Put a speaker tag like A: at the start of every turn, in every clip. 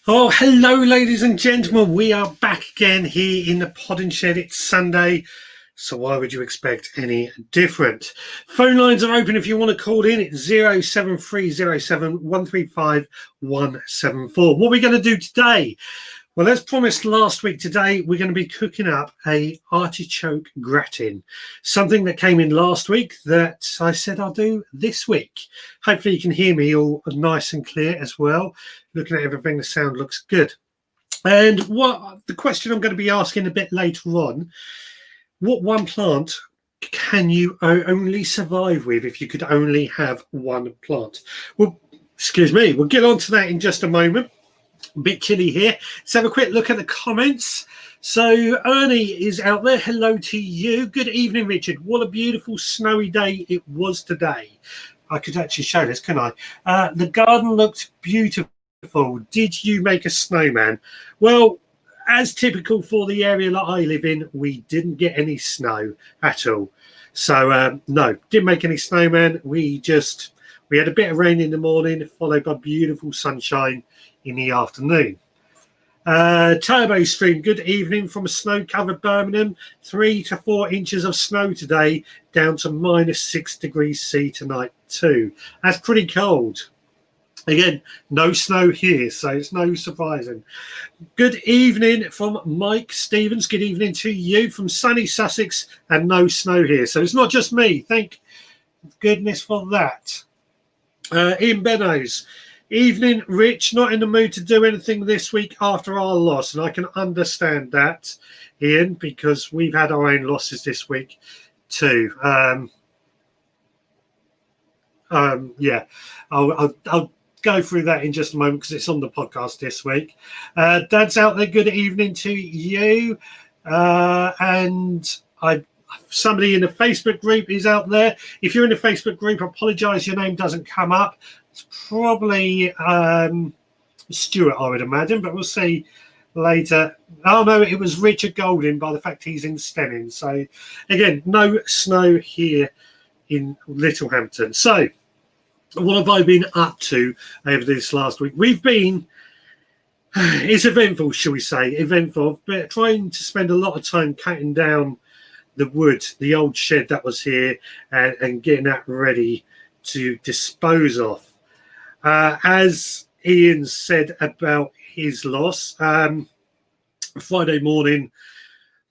A: Oh, hello, ladies and gentlemen. We are back again here in the Pod Shed. It's Sunday, so why would you expect any different? Phone lines are open if you want to call in. It's 07307 135 174. What are we going to do today? Well, as promised last week, today we're going to be cooking up a artichoke gratin, something that came in last week that I said I'll do this week. Hopefully you can hear me all nice and clear as well. Looking at everything, the sound looks good. And what the question I'm going to be asking a bit later on, what one plant can you only survive with if you could only have one plant? Well, excuse me, we'll get on to that in just a moment. A bit chilly here. Let's have a quick look at the comments. So Ernie is out there. Hello to you. Good evening, Richard. What a beautiful snowy day it was today. I could actually show this, can I? The garden looked beautiful. Did you make a snowman? Well, as typical for the area that I live in, we didn't get any snow at all. So no, didn't make any snowman. We had a bit of rain in the morning, followed by beautiful sunshine in the afternoon. Turbo Stream, good evening from a snow-covered Birmingham. 3 to 4 inches of snow today, down to -6 degrees C tonight too. That's pretty cold. Again, no snow here, so it's no surprising. Good evening from Mike Stevens. Good evening to you from sunny Sussex, and no snow here. So it's not just me. Thank goodness for that. Ian Bennos. Evening, Rich. Not in the mood to do anything this week after our loss, and I can understand that, Ian, because we've had our own losses this week too. Yeah, I'll go through that in just a moment because it's on the podcast this week. Dad's out there. Good evening to you, and somebody in the Facebook group is out there. If you're in the Facebook group, I apologise, your name doesn't come up. It's probably Stuart, I would imagine, but we'll see later. Oh no, it was Richard Golding by the fact he's in Stenning. So again, no snow here in Littlehampton. So what have I been up to over this last week? We've been, it's eventful, shall we say, eventful, but trying to spend a lot of time cutting down the wood, the old shed that was here, and getting that ready to dispose of. As Ian said about his loss, Friday morning,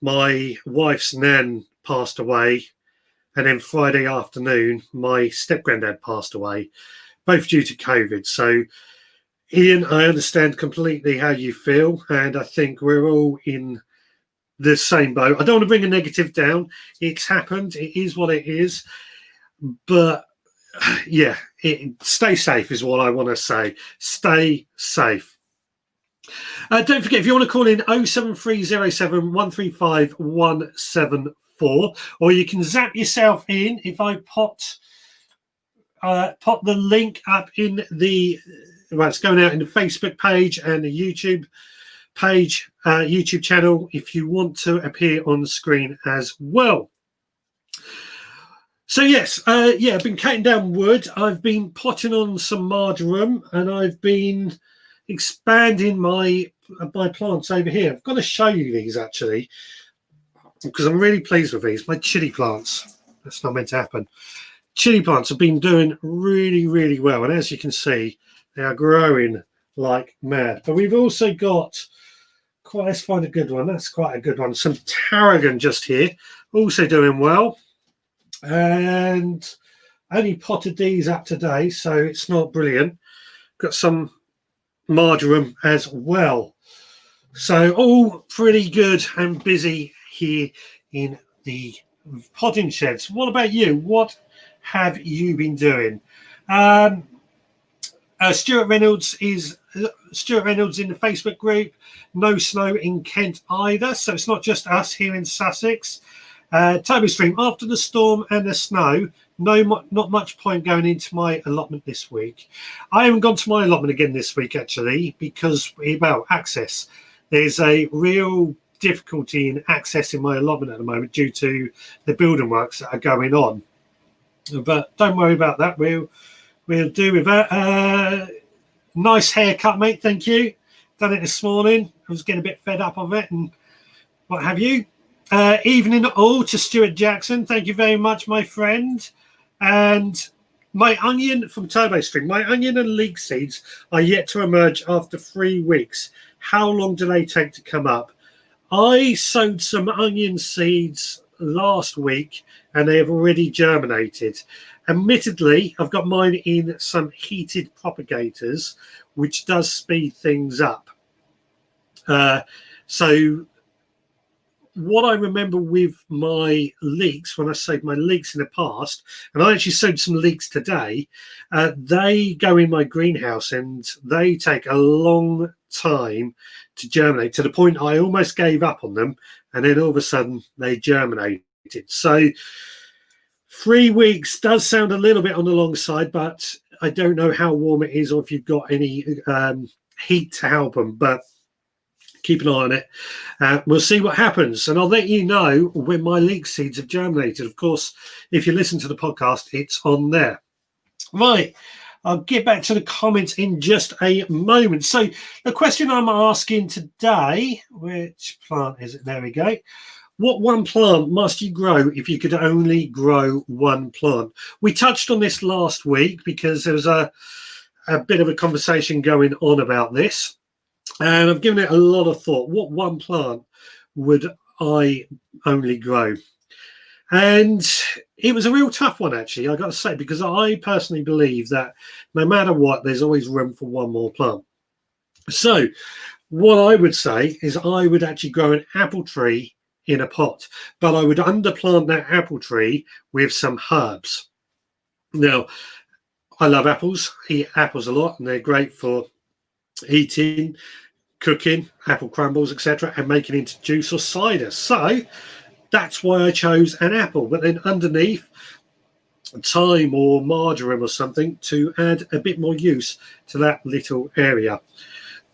A: my wife's nan passed away, and then Friday afternoon, my step-granddad passed away, both due to COVID. So, Ian, I understand completely how you feel, and I think we're all in the same boat. I don't want to bring a negative down. It's happened. It is what it is. But yeah, stay safe is what I want to say. Stay safe. Don't forget, if you want to call in 07307 135 174, or you can zap yourself in if I pop the link up in the, well, it's going out in the Facebook page and the YouTube page, YouTube channel, if you want to appear on the screen as well. So yes, yeah, I've been cutting down wood. I've been potting on some marjoram, and I've been expanding my plants over here. I've got to show you these actually, because I'm really pleased with these. My chili plants. That's not meant to happen. Chili plants have been doing really, really well, and as you can see, they are growing like mad. But we've also got let's find a good one. That's quite a good one. Some tarragon just here, also doing well. And only potted these up today, so it's not brilliant. Got some marjoram as well. So all pretty good and busy here in the potting sheds. What about you? What have you been doing? Stuart Reynolds in the Facebook group. No snow in Kent either, so it's not just us here in Sussex. Toby Stream, after the storm and the snow, not much point going into my allotment this week. I haven't gone to my allotment again this week actually because, well, access. There's a real difficulty in accessing my allotment at the moment due to the building works that are going on. But don't worry about that. We'll do with that. Nice haircut, mate. Thank you. Done it this morning. I was getting a bit fed up of it and what have you. Evening all to Stuart Jackson. Thank you very much, my friend. And my onion from TurboStream. My onion and leek seeds are yet to emerge after 3 weeks. How long do they take to come up? I sowed some onion seeds last week and they have already germinated. Admittedly, I've got mine in some heated propagators, which does speed things up. So what I remember with my leeks, when I sowed my leeks in the past, and I actually sowed some leeks today, they go in my greenhouse and they take a long time to germinate, to the point I almost gave up on them, and then all of a sudden they germinated. So 3 weeks does sound a little bit on the long side, but I don't know how warm it is or if you've got any heat to help them, but keep an eye on it. We'll see what happens, and I'll let you know when my leek seeds have germinated. Of course, if you listen to the podcast, it's on there. Right, I'll get back to the comments in just a moment. So the question I'm asking today, which plant is it? There we go. What one plant must you grow if you could only grow one plant? We touched on this last week because there was a bit of a conversation going on about this. And I've given it a lot of thought. What one plant would I only grow? And it was a real tough one, actually, I got to say, because I personally believe that no matter what, there's always room for one more plant. So what I would say is I would actually grow an apple tree in a pot, but I would underplant that apple tree with some herbs. Now, I love apples, eat apples a lot, and they're great for eating, cooking, apple crumbles, etc., and making into juice or cider. So that's why I chose an apple. But then underneath, thyme or marjoram or something to add a bit more use to that little area.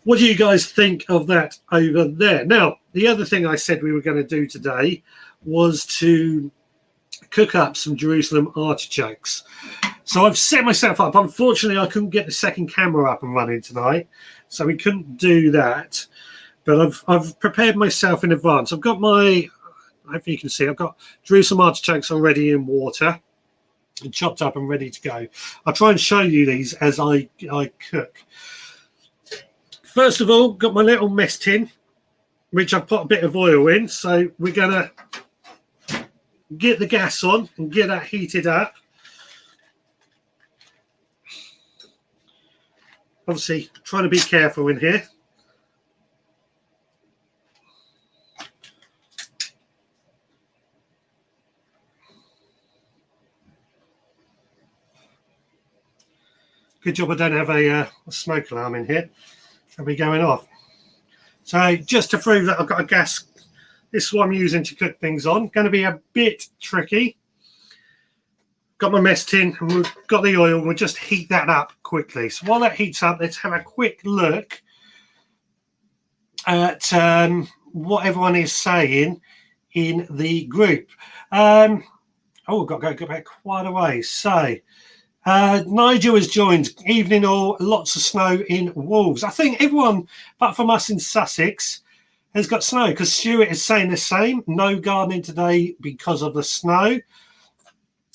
A: What do you guys think of that over there? Now, the other thing I said we were going to do today was to cook up some Jerusalem artichokes. So I've set myself up. Unfortunately, I couldn't get the second camera up and running tonight, so we couldn't do that. But I've prepared myself in advance. I've got my, hopefully you can see, I've got Jerusalem artichokes already in water and chopped up and ready to go. I'll try and show you these as I cook. First of all, got my little mess tin, which I've put a bit of oil in. So we're going to get the gas on and get that heated up. Obviously, trying to be careful in here. Good job I don't have a smoke alarm in here. I'll be going off. So just to prove that I've got a gas, this is what I'm using to cook things on. Going to be a bit tricky. Got my mess tin and we've got the oil. We'll just heat that up quickly. So while that heats up, let's have a quick look at what everyone is saying in the group. Oh, we've got to go back quite a way. So Nigel has joined. Evening all, lots of snow in Wolves. I think everyone, apart from us in Sussex, has got snow because Stuart is saying the same. No gardening today because of the snow.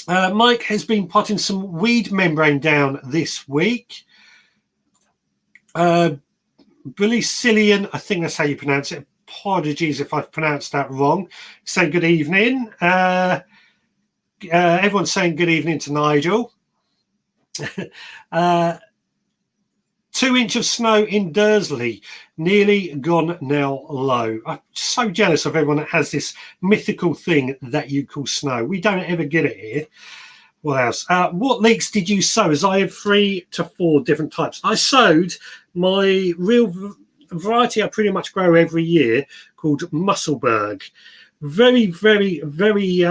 A: Mike has been potting some weed membrane down this week. Billy I think that's how you pronounce it. Apologies if I've pronounced that wrong. Saying good evening. Everyone's saying good evening to Nigel. 2 inches of snow in Dursley, nearly gone now low. I'm so jealous of everyone that has this mythical thing that you call snow. We don't ever get it here. What else? What leeks did you sow? As I have 3 to 4 different types. I sowed my real variety I pretty much grow every year called Musselburgh. Very, very, very,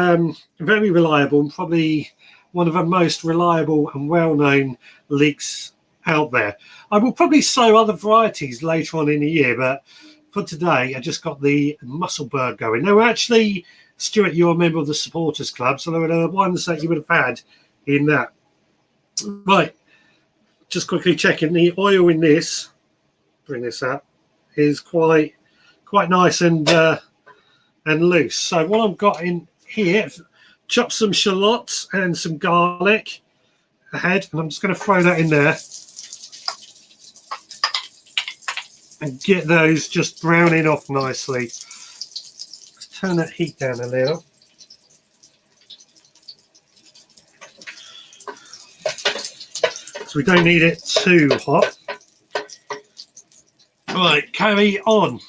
A: very reliable and probably one of the most reliable and well-known leeks out there. I will probably sow other varieties later on in the year, but for today, I just got the Musselburgh going. Now, actually, Stuart, you're a member of the Supporters Club, so there were the ones that you would have had in that. Right, just quickly checking the oil in this. Bring this up. is quite nice and loose. So what I've got in here, chop some shallots and some garlic ahead, and I'm just going to throw that in there and get those just browning off nicely. Let's turn that heat down a little. So we don't need it too hot. Right, carry on.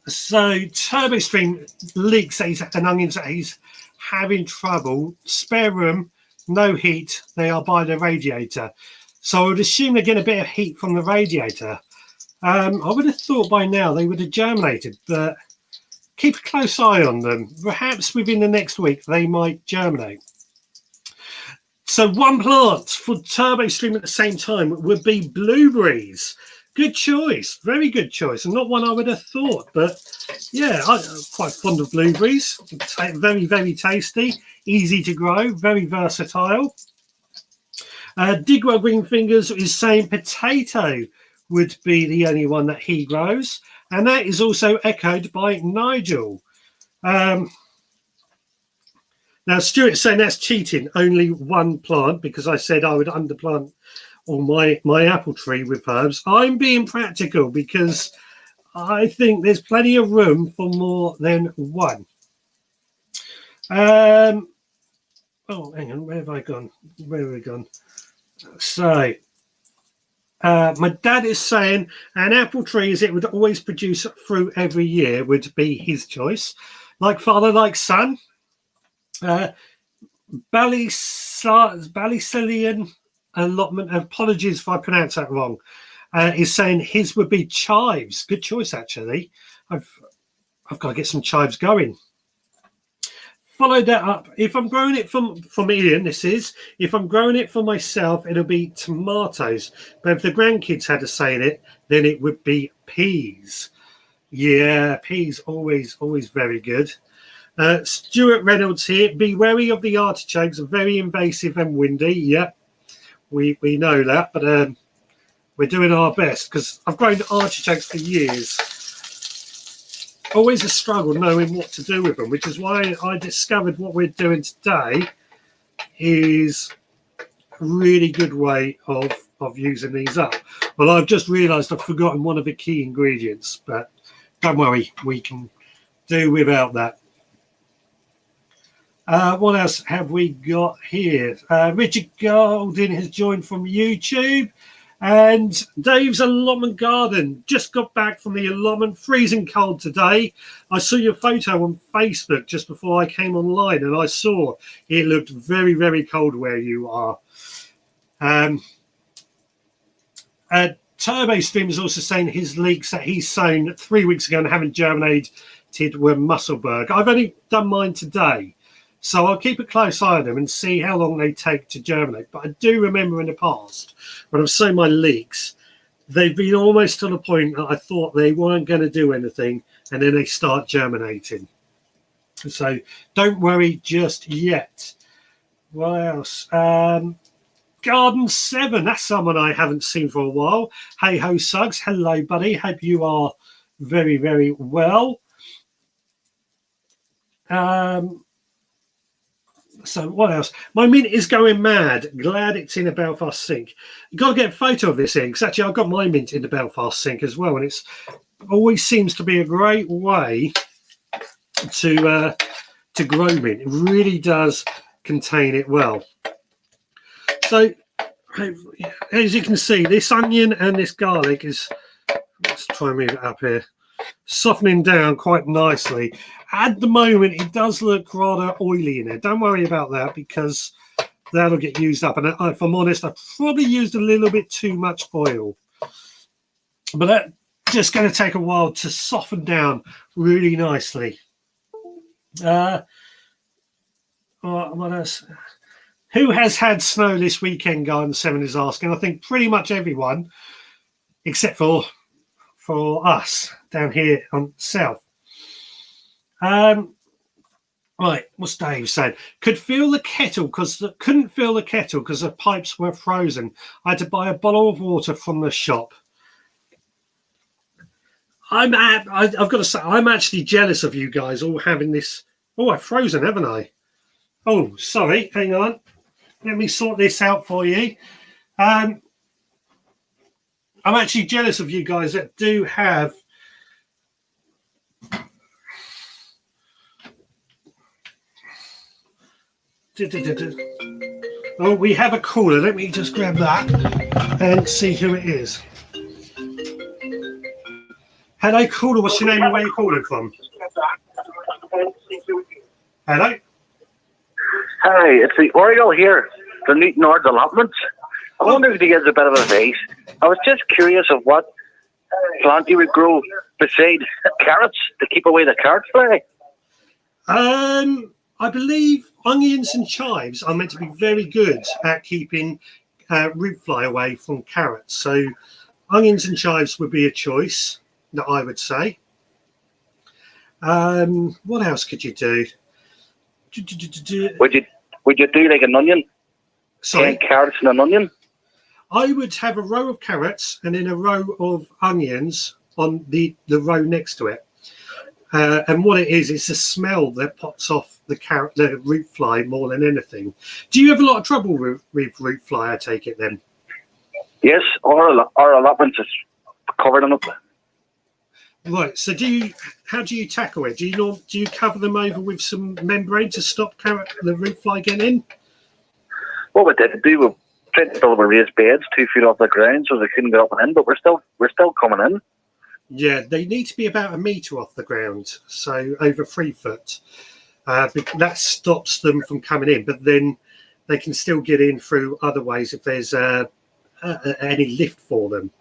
A: So TurboStream leaks and onions that he's having trouble. Spare room, no heat. They are by the radiator. So I would assume they're getting a bit of heat from the radiator. I would have thought by now they would have germinated, but keep a close eye on them. Perhaps within the next week they might germinate. So one plant for TurboStream at the same time would be blueberries. Good choice, very good choice, and not one I would have thought. But yeah, I'm quite fond of blueberries. Very, very tasty, easy to grow, very versatile. Digwell Greenfingers is saying potato would be the only one that he grows, and that is also echoed by Nigel. Now, Stuart's saying that's cheating, only one plant, because I said I would underplant all my apple tree with herbs. I'm being practical because I think there's plenty of room for more than one. Oh, hang on, where have I gone? Where have we gone? So, my dad is saying an apple tree, as it would always produce fruit every year, would be his choice. Like father, like son. Ballycillian allotment, apologies if I pronounce that wrong, is saying his would be chives. Good choice, actually. I've got to get some chives going. Follow that up. If I'm growing it from Ian, if I'm growing it for myself, it'll be tomatoes. But if the grandkids had a say in it, then it would be peas. Yeah, peas always very good. Stuart Reynolds here. Be wary of the artichokes. Very invasive and windy. Yeah, we know that, but we're doing our best because I've grown artichokes for years. Always a struggle knowing what to do with them, which is why I discovered what we're doing today is a really good way of using these up. Well, I've just realised I've forgotten one of the key ingredients, but don't worry, we can do without that. What else have we got here? Richard Golden has joined from YouTube. And Dave's allotment garden. Just got back from the allotment. Freezing cold today. I saw your photo on Facebook just before I came online, and I saw it looked very, very cold where you are. TurboStream is also saying his leeks that he's sown 3 weeks ago and haven't germinated were Musselburgh. I've only done mine today. So I'll keep a close eye on them and see how long they take to germinate. But I do remember in the past, when I've sown my leeks, they've been almost to the point that I thought they weren't going to do anything, and then they start germinating. So don't worry just yet. What else? Garden 7, that's someone I haven't seen for a while. Hey ho, Suggs. Hello, buddy. Hope you are very, very well. So what else? My mint is going mad. Glad it's in a Belfast sink. You've got to get a photo of this in, because actually I've got my mint in the Belfast sink as well, and it's always seems to be a great way to grow mint. It really does contain it well. So as you can see, this onion and this garlic is, let's try and move it up here, softening down quite nicely. At the moment, it does look rather oily in there. Don't worry about that, because that'll get used up. And if I'm honest, I probably used a little bit too much oil. But that's just going to take a while to soften down really nicely. What else? Who has had snow this weekend, Garden 7 is asking. I think pretty much everyone, except for us down here on south. Right, what's Dave saying? Couldn't feel the kettle because the pipes were frozen. I had to buy a bottle of water from the shop. I've got to say, I'm actually jealous of you guys all having this. Oh, I've frozen, haven't I? Oh, sorry. Hang on. Let me sort this out for you. I'm actually jealous of you guys that do have. Oh, we have a caller. Let me just grab that and see who it is. Hello, caller. What's your name and where are you calling from? Hello?
B: Hi, it's the Oriole here, the Newton Ards allotments. I wonder if you get a bit of advice. I was just curious of what plant you would grow beside carrots to keep away the carrot fly.
A: I believe onions and chives are meant to be very good at keeping root fly away from carrots. So onions and chives would be a choice that I would say. What else could you do?
B: Would you do like an onion?
A: Sorry?
B: 10 carrots and an onion?
A: I would have a row of carrots and then a row of onions on the row next to it. And what it is, it's the smell that pops off the root fly more than anything. Do you have a lot of trouble with root fly, I take it then?
B: Yes, our allotments is covered in it.
A: Right, so how do you tackle it? Do you cover them over with some membrane to stop the root fly getting in?
B: What we did do, we tried to build a raised beds 2 feet off the ground so they couldn't get up and in, but we're still coming in.
A: Yeah, they need to be about 1 metre off the ground, so over 3 foot. That stops them from coming in, but then they can still get in through other ways if there's any lift for them.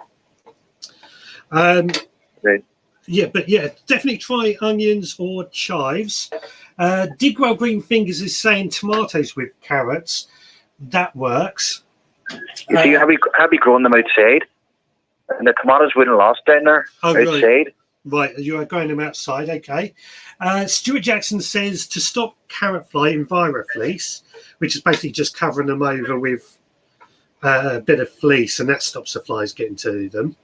B: Right.
A: Yeah, definitely try onions or chives. Digwell Green Fingers is saying tomatoes with carrots. That works.
B: You see, have you grown them outside? And the tomatoes wouldn't last down there outside.
A: Right, you are growing them outside, okay. Stuart Jackson says to stop carrot fly, EnviroFleece, which is basically just covering them over with a bit of fleece, and that stops the flies getting to them.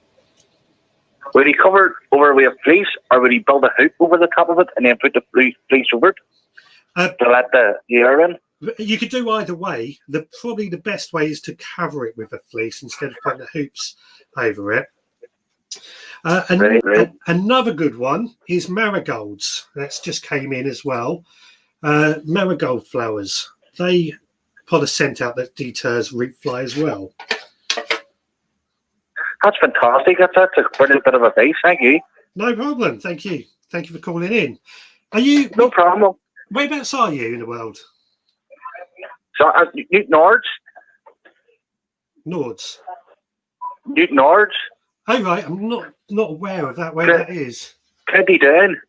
B: Would he cover over with fleece, or would he build a hoop over the top of it and then put the fleece over it to let the air in?
A: You could do either way. Probably the best way is to cover it with a fleece instead of putting the hoops over it.
B: Right.
A: Another good one is marigolds. That's just came in as well. Marigold flowers. They put a scent out that deters root fly as well.
B: That's fantastic. That's a brilliant bit of advice. Thank you.
A: No problem. Thank you. Thank you for calling in. Are you?
B: No problem.
A: Whereabouts are you in the world?
B: So, Newton Ards.
A: Nords.
B: Newton Ards.
A: Oh, right. I'm not aware of that, where that is.
B: County Down.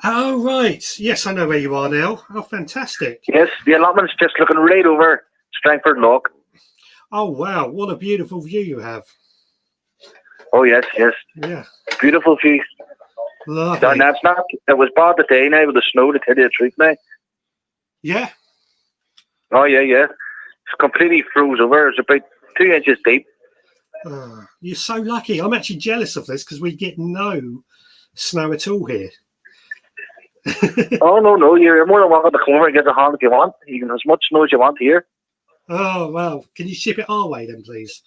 A: Oh, right. Yes, I know where you are now. Oh, fantastic.
B: Yes, the allotment's just looking right over Strangford Loch.
A: Oh, wow. What a beautiful view you have.
B: Oh, yes.
A: Yeah.
B: Beautiful view.
A: Lovely.
B: And that's not, it was bad today now with the snow, to tell you the truth now.
A: Yeah?
B: Oh, yeah. It's completely froze over. It's about 2 inches deep.
A: Oh, you're so lucky. I'm actually jealous of this because we get no snow at all here.
B: Oh, no. You're more than welcome to come over and get the hand if you want. You can have as much snow as you want here.
A: Oh, well. Can you ship it our way then, please?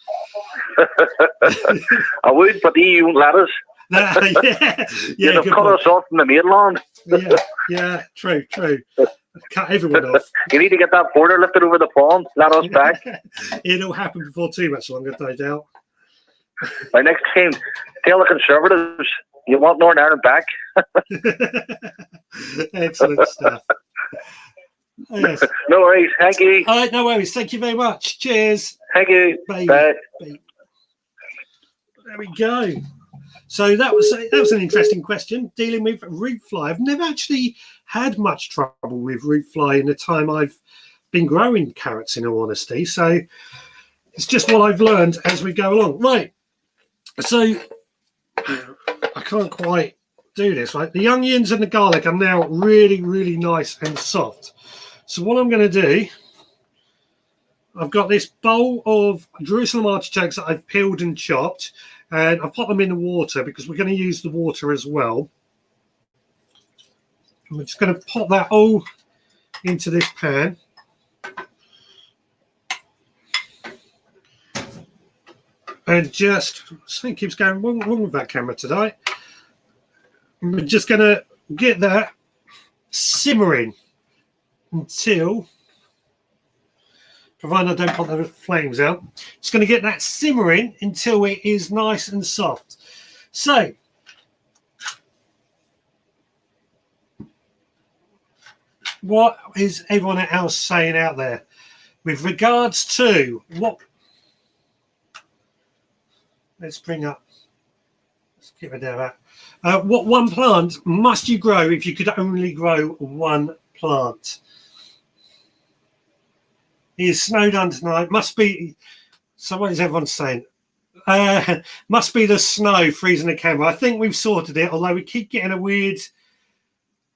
B: I would, but the EU won't let us.
A: Yeah.
B: They've cut us off from the mainland.
A: Yeah, true. Cut everyone off.
B: You need to get that border lifted over the pond. Let us back.
A: It'll happen before too much longer, no doubt.
B: By next time, tell the Conservatives you want Northern Ireland back.
A: Excellent stuff. Yes.
B: No worries. Thank you.
A: All right, no worries. Thank you very much. Cheers.
B: Thank you.
A: Bye.
B: Bye.
A: There we go. So that was an interesting question, dealing with root fly. I've never actually had much trouble with root fly in the time I've been growing carrots, in all honesty. So it's just what I've learned as we go along. Right. So I can't quite do this. Right. The onions and the garlic are now really, really nice and soft. So what I'm going to do, I've got this bowl of Jerusalem artichokes that I've peeled and chopped. and I've put them in the water because we're going to use the water as well. I'm just going to pop that all into this pan. And just, something keeps going wrong with that camera today. We're just going to get that simmering until, provided I don't put the flames out, it's going to get that simmering until it is nice and soft. So, what is everyone else saying out there with regards to what? Let's bring up. Let's get rid of that. What one plant must you grow if you could only grow one plant? It is snowed on tonight. Must be. So what is everyone saying? Must be the snow freezing the camera. I think we've sorted it. Although we keep getting a weird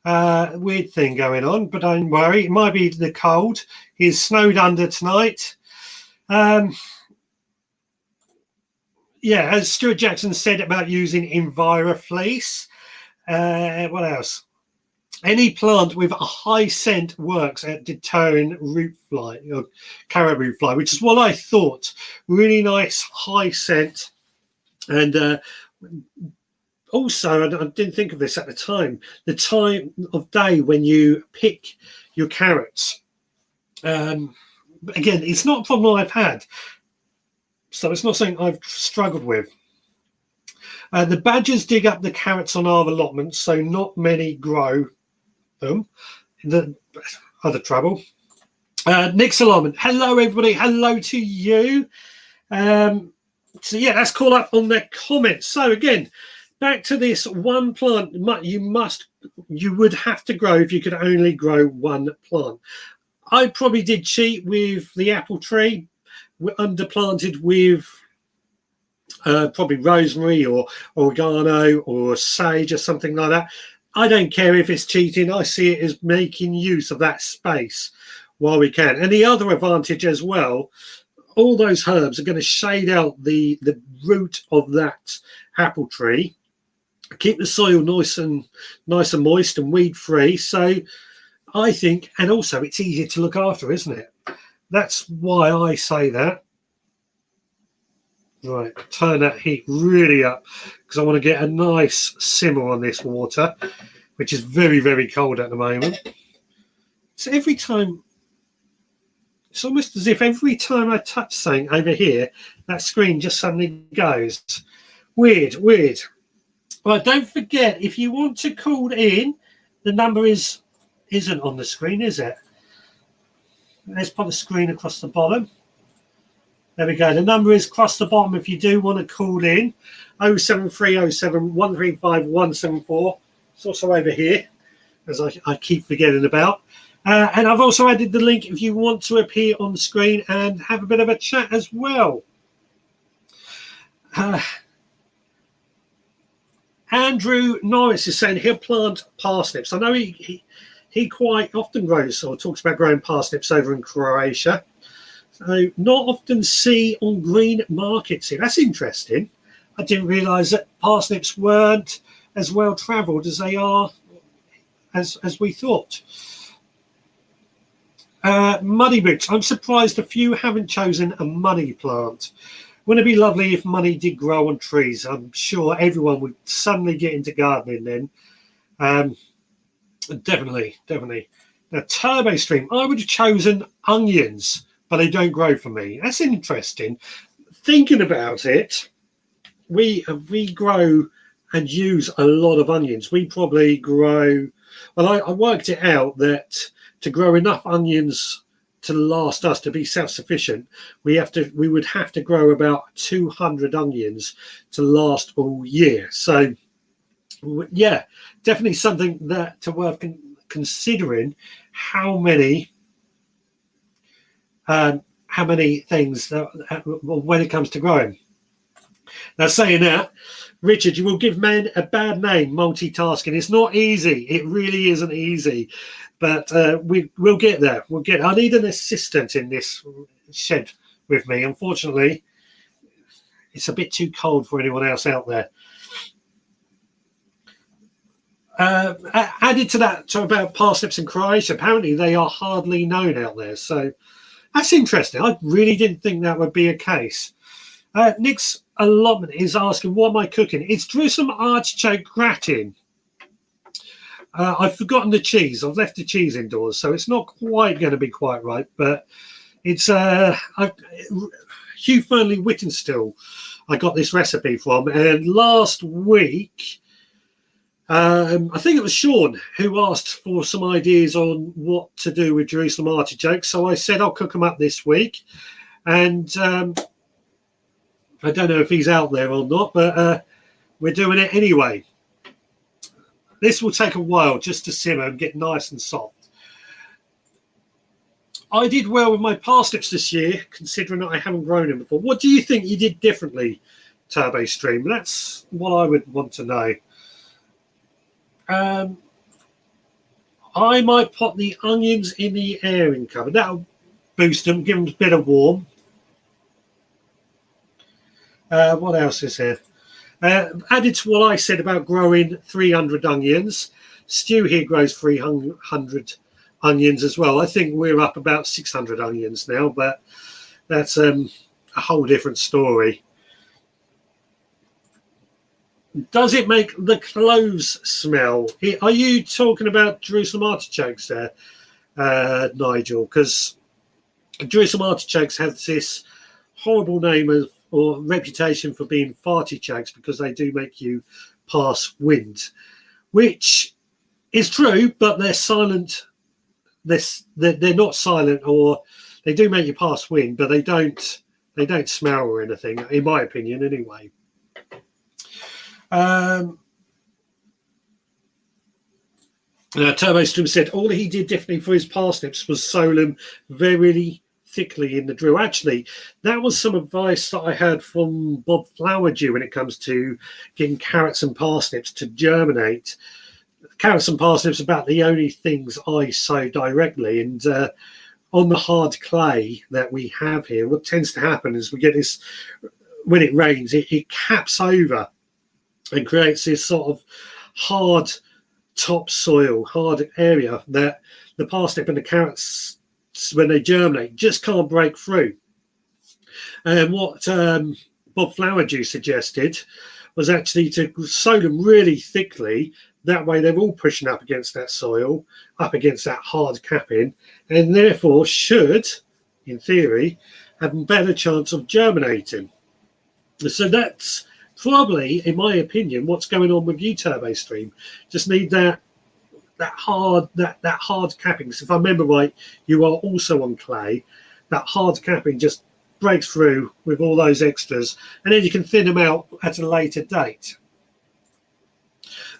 A: thing going on, but don't worry. It might be the cold. It is snowed under tonight. Yeah, as Stuart Jackson said about using EnviroFleece. What else? Any plant with a high scent works at deterring root fly or carrot root fly, which is what I thought. Really nice high scent. And also, I didn't think of this at the time of day when you pick your carrots. Again, it's not a problem I've had. So it's not something I've struggled with. The badgers dig up the carrots on our allotments, so not many grow them. The other trouble. Nick's allotment. Hello, everybody. Hello to you. So yeah, that's call up on the comments. So again, back to this one plant you would have to grow if you could only grow one plant. I probably did cheat with the apple tree. We're underplanted with probably rosemary or oregano or sage or something like that. I don't care if it's cheating. I see it as making use of that space while we can. And the other advantage as well, all those herbs are going to shade out the root of that apple tree, keep the soil nice and moist and weed free. So I think, and also it's easier to look after, isn't it? That's why I say that. Right, turn that heat really up because I want to get a nice simmer on this water, which is very, very cold at the moment. So every time, it's almost as if every time I touch something over here, that screen just suddenly goes. Weird. Right, don't forget, if you want to call in, the number isn't on the screen, is it? Let's put the screen across the bottom. There we go. The number is across the bottom if you do want to call in. 07307 135 174. It's also over here, as I keep forgetting about. And I've also added the link if you want to appear on the screen and have a bit of a chat as well. Andrew Norris is saying he'll plant parsnips. I know he quite often grows or talks about growing parsnips over in Croatia. So not often see on green markets here. That's interesting. I didn't realise that parsnips weren't as well travelled as they are as we thought. Money boots. I'm surprised a few haven't chosen a money plant. Wouldn't it be lovely if money did grow on trees? I'm sure everyone would suddenly get into gardening then. Definitely. Now, Turbo Stream, I would have chosen onions, but they don't grow for me. That's interesting. Thinking about it, we grow and use a lot of onions. We probably grow, well, I worked it out that to grow enough onions to last us to be self-sufficient, we would have to grow about 200 onions to last all year. So yeah, definitely something that to worth considering how many things when it comes to growing. Now, saying that, Richard, you will give men a bad name, multitasking. It's not easy. It really isn't easy. But we'll get there. I need an assistant in this shed with me. Unfortunately, it's a bit too cold for anyone else out there. Added to that, about parsnips in Croatia, apparently they are hardly known out there. So that's interesting. I really didn't think that would be a case. Nick's allotment is asking, what am I cooking? It's Jerusalem artichoke gratin. I've forgotten the cheese. I've left the cheese indoors, so it's not quite going to be quite right. But it's Hugh Fernley Whittenstill I got this recipe from. And last week, I think it was Sean who asked for some ideas on what to do with Jerusalem artichokes. So I said I'll cook them up this week. And I don't know if he's out there or not, but we're doing it anyway. This will take a while just to simmer and get nice and soft. I did well with my parsnips this year, considering that I haven't grown them before. What do you think you did differently, Turbo Stream? That's what I would want to know. I might put the onions in the airing cupboard. That'll boost them, give them a bit of warmth. What else is here? Added to what I said about growing 300 onions, Stu here grows 300 onions as well. I think we're up about 600 onions now, but that's a whole different story. Does it make the cloves smell? Are you talking about Jerusalem artichokes there, Nigel? Because Jerusalem artichokes have this horrible name of or reputation for being fartichokes because they do make you pass wind, which is true, but they're silent. They're not silent, or they do make you pass wind, but they don't smell or anything, in my opinion, anyway. Turbo Stream said all he did differently for his parsnips was sow them very thickly in the drill. Actually, that was some advice that I heard from Bob Flowerdew when it comes to getting carrots and parsnips to germinate. Carrots and parsnips are about the only things I sow directly, and on the hard clay that we have here, what tends to happen is we get this, when it rains, it caps over and creates this sort of hard topsoil, hard area that the parsnip and the carrots, when they germinate, just can't break through. And what Bob Flowerdew suggested was actually to sow them really thickly. That way they're all pushing up against that soil, up against that hard capping, and therefore should, in theory, have a better chance of germinating. So that's probably, in my opinion, what's going on with you, Turbo Stream. Just need that hard capping. So if I remember right, you are also on clay. That hard capping just breaks through with all those extras, and then you can thin them out at a later date.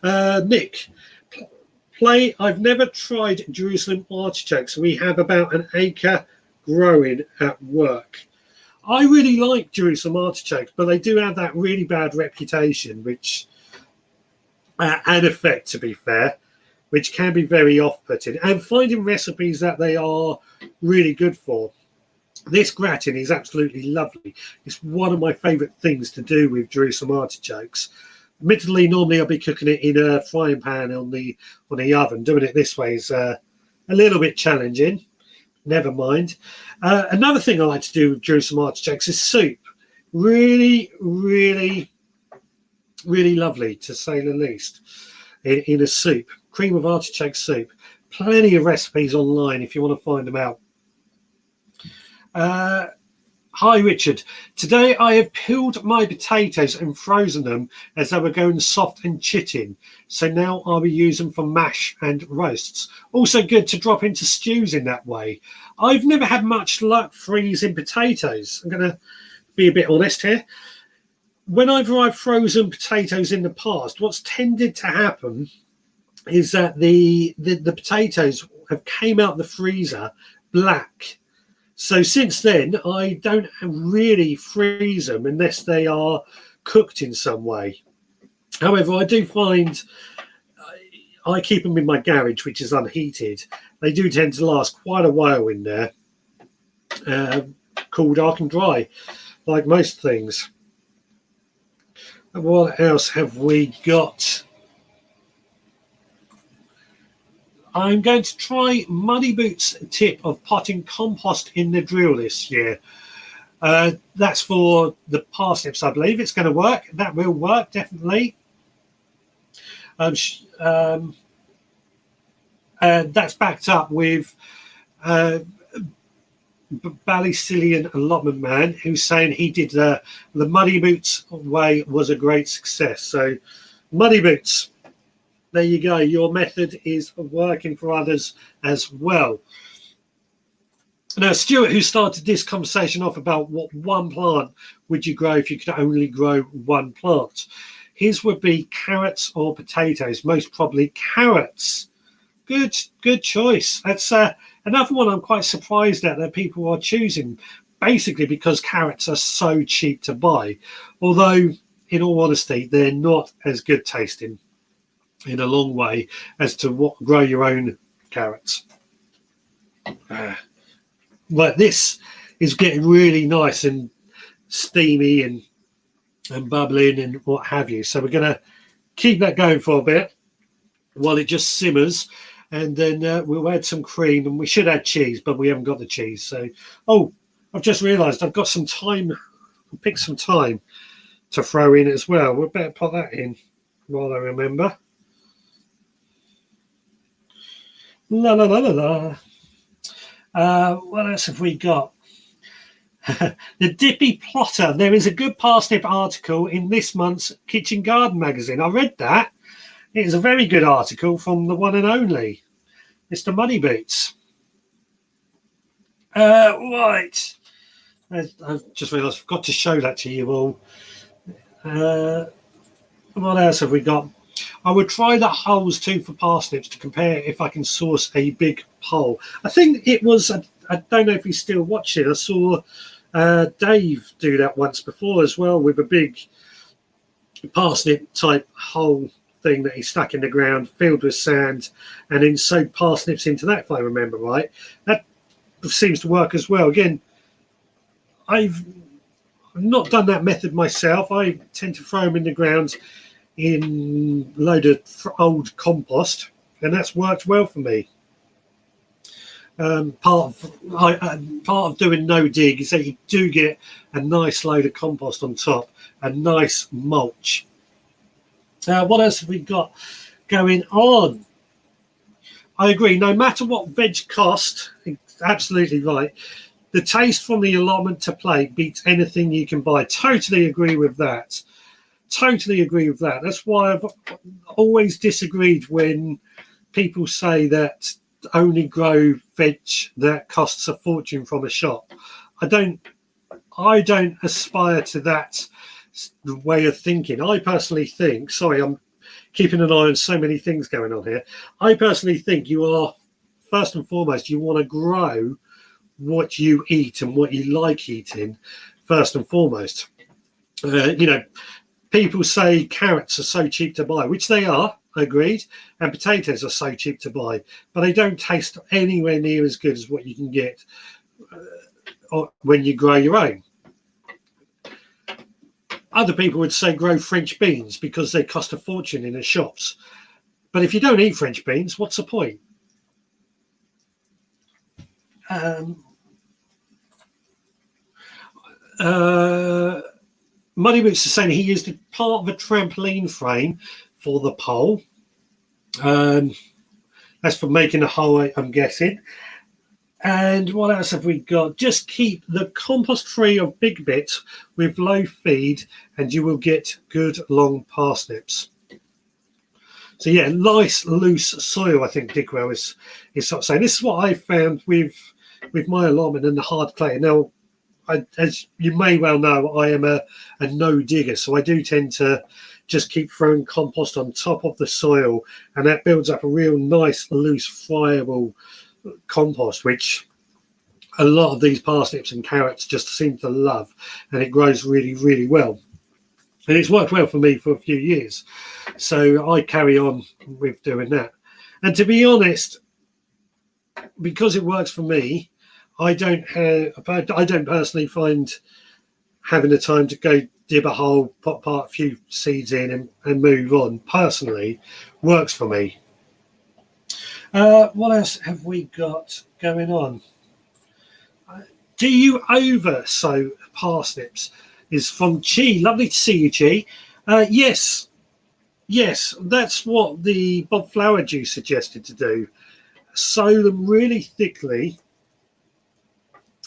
A: Nick, I've never tried Jerusalem artichokes. We have about an acre growing at work. I really like Jerusalem artichokes, but they do have that really bad reputation, which, and effect, to be fair, which can be very off-putting, and finding recipes that they are really good for. This gratin is absolutely lovely. It's one of my favourite things to do with Jerusalem artichokes. Admittedly, normally I'll be cooking it in a frying pan on the oven. Doing it this way is a little bit challenging. Never mind. Another thing I like to do with Jerusalem artichokes is soup. Really, really, really lovely, to say the least, in a soup. Cream of artichoke soup. Plenty of recipes online if you want to find them out. Hi, Richard. Today I have peeled my potatoes and frozen them as they were going soft and chitting. So now I'll be using them for mash and roasts. Also good to drop into stews in that way. I've never had much luck freezing potatoes. I'm going to be a bit honest here. Whenever I've frozen potatoes in the past, what's tended to happen is that the potatoes have came out the freezer black. So since then, I don't really freeze them unless they are cooked in some way. However, I do find I keep them in my garage, which is unheated. They do tend to last quite a while in there, cool, dark and dry, like most things. What else have we got? I'm going to try Muddy Boots' tip of potting compost in the drill this year. That's for the parsnips, I believe. It's going to work. That will work, definitely. That's backed up with Ballycillian Allotment Man, who's saying he did the Muddy Boots way was a great success. So, Muddy Boots, there you go. Your method is working for others as well. Now, Stuart, who started this conversation off about what one plant would you grow if you could only grow one plant? His would be carrots or potatoes, most probably carrots. Good choice. That's another one I'm quite surprised at that people are choosing, basically because carrots are so cheap to buy. Although, in all honesty, they're not as good tasting in a long way as to grow your own carrots. But this is getting really nice and steamy and bubbling and what have you. So we're going to keep that going for a bit while it just simmers. And then we'll add some cream, and we should add cheese, but we haven't got the cheese. So, I've just realised I've got some thyme. I'll pick some thyme to throw in as well. We'll better put that in while I remember. La la la la la. What else have we got? The Dippy Plotter. There is a good parsnip article in this month's Kitchen Garden magazine. I read that. It is a very good article from the one and only Mr. Muddy Boots. Right. I've just realised I've got to show that to you all. What else have we got? I would try that holes too for parsnips to compare if I can source a big pole. I think it was, I don't know if he's still watching. I saw Dave do that once before as well with a big parsnip type hole thing that he stuck in the ground, filled with sand, and then sowed parsnips into that, if I remember right. That seems to work as well. Again, I've not done that method myself. I tend to throw them in the ground in a load of old compost, and that's worked well for me. Part of doing no dig is that you do get a nice load of compost on top, a nice mulch. What else have we got going on? I agree. No matter what veg cost, absolutely right. The taste from the allotment to plate beats anything you can buy. Totally agree with that. Totally agree with that. That's why I've always disagreed when people say that only grow veg that costs a fortune from a shop. I don't aspire to that way of thinking. I personally think, sorry, I'm keeping an eye on so many things going on here. I personally think you are, first and foremost, you want to grow what you eat and what you like eating, first and foremost. People say carrots are so cheap to buy, which they are, agreed, and potatoes are so cheap to buy, but they don't taste anywhere near as good as what you can get when you grow your own. Other people would say grow French beans because they cost a fortune in the shops. But if you don't eat French beans, what's the point? Muddy Boots is saying he used a part of a trampoline frame for the pole. That's for making a hole, I'm guessing. And what else have we got? Just keep the compost free of big bits with low feed and you will get good long parsnips. So yeah, nice loose soil, I think Digwell is sort of saying. This is what I found with my allotment and the hard clay. Now, as you may well know, I am a no digger, so I do tend to just keep throwing compost on top of the soil, and that builds up a real nice, loose, friable compost, which a lot of these parsnips and carrots just seem to love, and it grows really, really well. And it's worked well for me for a few years, so I carry on with doing that. And to be honest, because it works for me, I don't personally find having the time to go dib a hole, pop a few seeds in and move on, personally, works for me. What else have we got going on? Do you over sow parsnips? Is from Chi. Lovely to see you, Chi. Yes, that's what the Bob Flower Juice suggested to do. Sow them really thickly,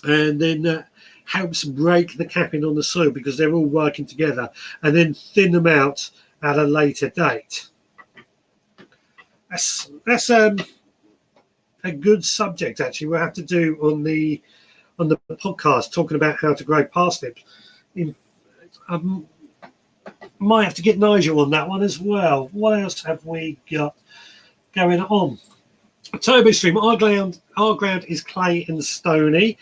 A: and then that helps break the capping on the soil because they're all working together, and then thin them out at a later date. That's a good subject, actually. We'll have to do on the podcast, talking about how to grow parsnips. Might have to get Nigel on that one as well. What else have we got going on? Turbo Stream, our ground is clay and stony.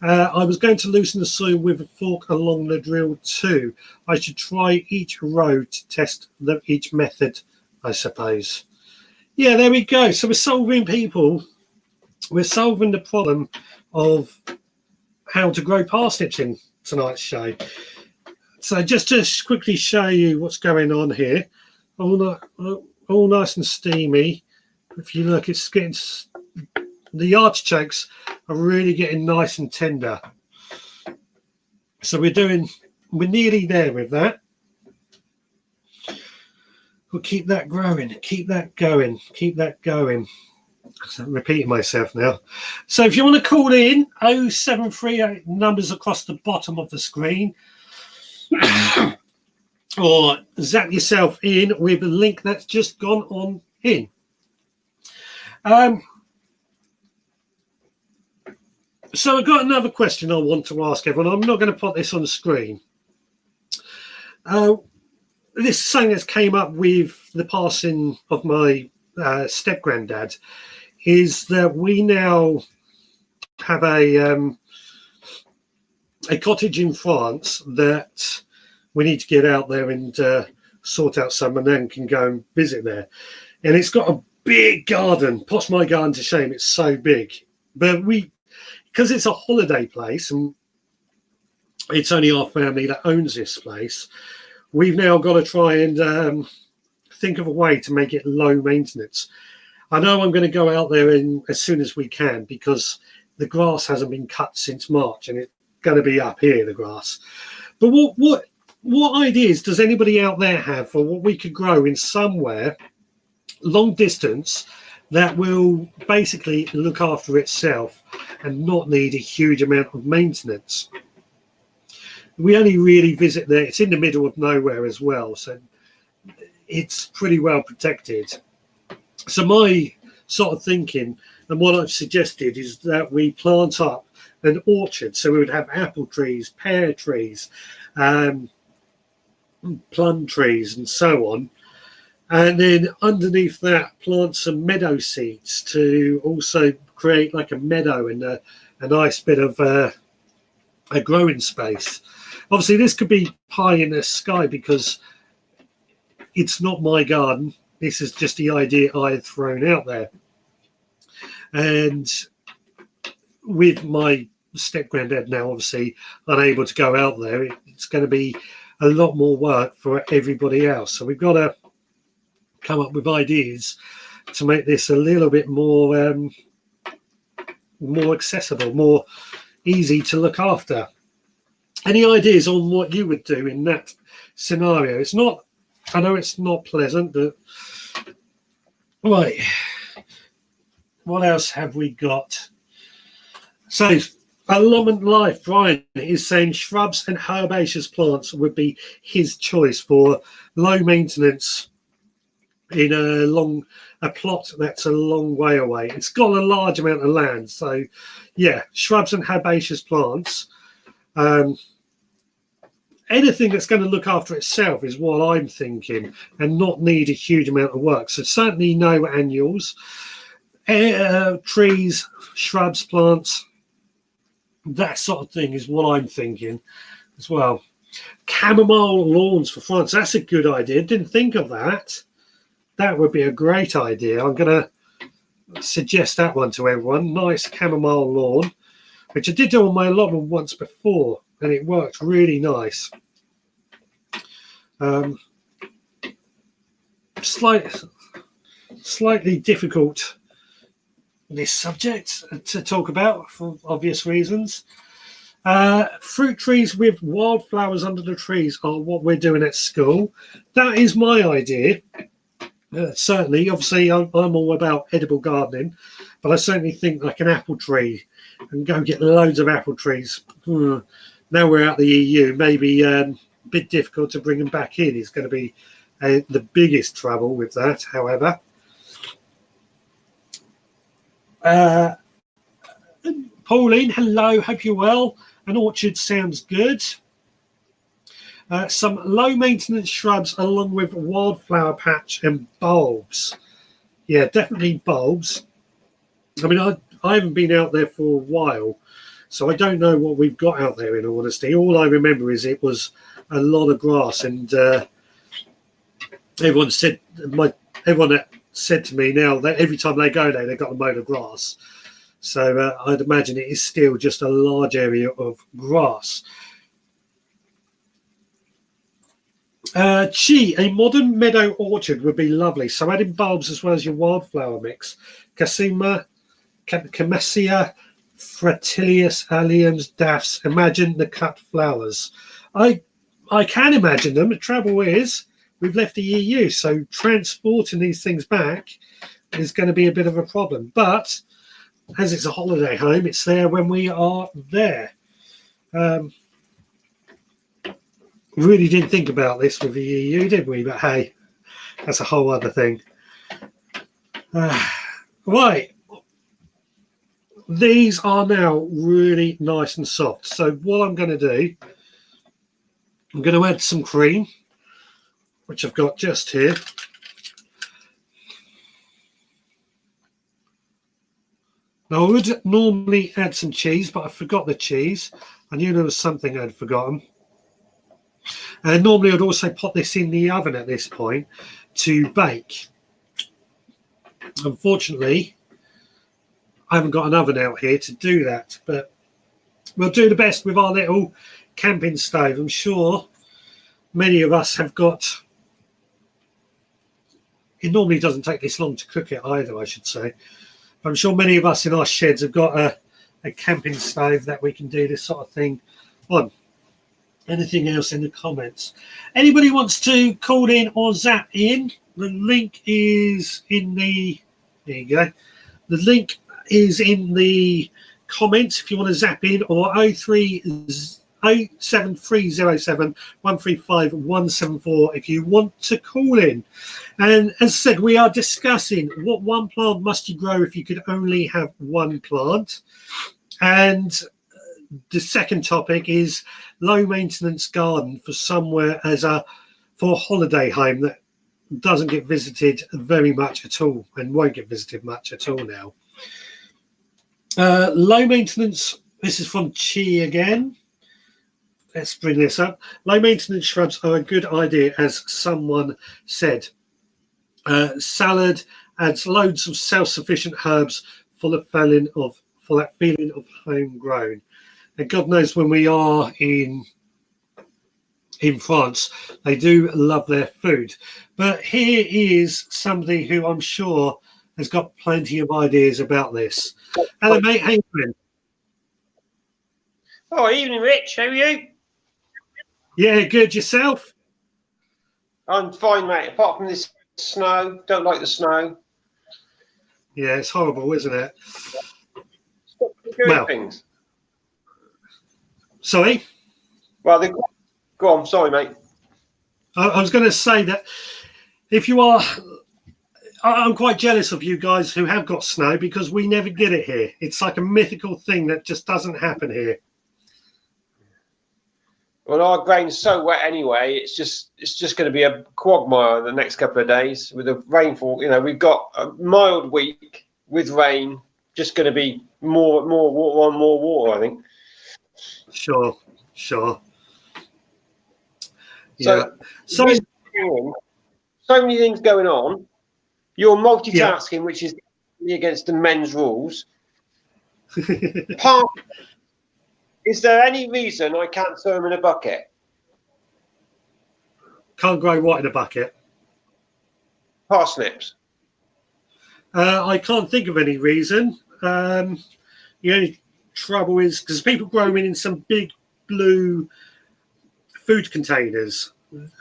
A: I was going to loosen the soil with a fork along the drill too. I should try each row to test each method, I suppose. Yeah, there we go. So we're solving the problem of how to grow parsnips in tonight's show. So just to quickly show you what's going on here, all nice and steamy. If you look, it's getting, the artichokes are really getting nice and tender. So we're nearly there with that. We'll keep that growing, keep that going. I'm repeating myself now. So if you want to call in, 0738, numbers across the bottom of the screen. Or zap yourself in with a link that's just gone on in. So I've got another question I want to ask everyone. I'm not going to put this on the screen. This is something that's came up with the passing of my step-granddad, is that we now have a cottage in France that we need to get out there and sort out some, and then can go and visit there. And it's got a big garden. Puts my garden to shame, it's so big. But because it's a holiday place and it's only our family that owns this place, we've now got to try and think of a way to make it low maintenance. I know I'm going to go out there as soon as we can, because the grass hasn't been cut since March, and it's going to be up here, the grass. But what ideas does anybody out there have for what we could grow in somewhere long distance that will basically look after itself and not need a huge amount of maintenance? We only really visit there. It's in the middle of nowhere as well, so it's pretty well protected. So my sort of thinking and what I've suggested is that we plant up an orchard. So we would have apple trees, pear trees, plum trees, and so on. And then underneath that, plant some meadow seeds to also create like a meadow and a nice bit of a growing space. Obviously, this could be pie in the sky because it's not my garden. This is just the idea I had thrown out there. And with my step-granddad now obviously unable to go out there, it's going to be a lot more work for everybody else. So we've got to come up with ideas to make this a little bit more accessible, more easy to look after. Any ideas on what you would do in that scenario? It's not, I know it's not pleasant, but right. What else have we got? So, Allotment Life, Brian is saying shrubs and herbaceous plants would be his choice for low maintenance in a plot that's a long way away. It's got a large amount of land, so yeah, shrubs and herbaceous plants. Anything that's going to look after itself is what I'm thinking, and not need a huge amount of work. So certainly no annuals, trees, shrubs, plants, that sort of thing is what I'm thinking as well. Chamomile lawns for France, that's a good idea. Didn't think of that. That would be a great idea. I'm going to suggest that one to everyone. Nice chamomile lawn, which I did do on my allotment once before. and it works really nice. Slightly difficult, this subject to talk about for obvious reasons. Fruit trees with wildflowers under the trees are what we're doing at school. That is my idea. Certainly, obviously, I'm all about edible gardening, but I certainly think like an apple tree and go get loads of apple trees. Now we're out the EU, maybe a bit difficult to bring them back in. It's going to be the biggest trouble with that, however. Pauline, hello, hope you're well. An orchard sounds good. Some low maintenance shrubs along with wildflower patch and bulbs. Yeah, definitely bulbs. I mean, I haven't been out there for a while, so I don't know what we've got out there, in all honesty. All I remember is it was a lot of grass, and everyone that said to me now that every time they go there, they've got a mow of grass. So I'd imagine it is still just a large area of grass. A modern meadow orchard would be lovely. So adding bulbs as well as your wildflower mix. Camassia, Fratilius, alliums, daphs. Imagine the cut flowers. I can imagine them. The trouble is we've left the EU, so transporting these things back is going to be a bit of a problem. But as it's a holiday home, it's there when we are there. Really didn't think about this with the EU, did we? But hey, that's a whole other thing. Right. These are now really nice and soft. So what I'm going to do, I'm going to add some cream, which I've got just here. Now, I would normally add some cheese, but I forgot the cheese. I knew there was something I'd forgotten. And normally I'd also put this in the oven at this point to bake. Unfortunately, I haven't got an oven out here to do that, but we'll do the best with our little camping stove. I'm sure many of us have got... It normally doesn't take this long to cook it either, I should say. I'm sure many of us in our sheds have got a camping stove that we can do this sort of thing on. Anything else in the comments? Anybody wants to call in or zap in? The link is in the... There you go. The link is in the comments if you want to zap in, or 07307 135 174 if you want to call in. And as I said, we are discussing what one plant must you grow if you could only have one plant. And the second topic is low maintenance garden for somewhere for a holiday home that doesn't get visited very much at all and won't get visited much at all now. Low maintenance, this is from Chi again. Let's bring this up. Low maintenance shrubs are a good idea, as someone said. Salad adds loads of self-sufficient herbs for that feeling of homegrown. And God knows when we are in France, they do love their food. But here is somebody who I'm sure has got plenty of ideas about this. Hello, mate. How you doing?
C: Oh, evening, Rich. How are you?
A: Yeah, good. Yourself?
C: I'm fine, mate. Apart from this snow, don't like the snow.
A: Yeah, it's horrible, isn't it?
C: Stop doing things.
A: Sorry?
C: Well, go on. Sorry, mate.
A: I was going to say that if you are... I'm quite jealous of you guys who have got snow because we never get it here. It's like a mythical thing that just doesn't happen here.
C: Well, our grain's so wet anyway. It's just going to be a quagmire the next couple of days with the rainfall. You know, we've got a mild week with rain. Just going to be more water, I think. Sure.
A: Yeah.
C: So many things going on. You're multitasking, which is against the men's rules. Part Is there any reason I can't throw them in a bucket?
A: Can't grow what in a bucket?
C: Parsnips.
A: I can't think of any reason. The only trouble is because people grow them in some big blue food containers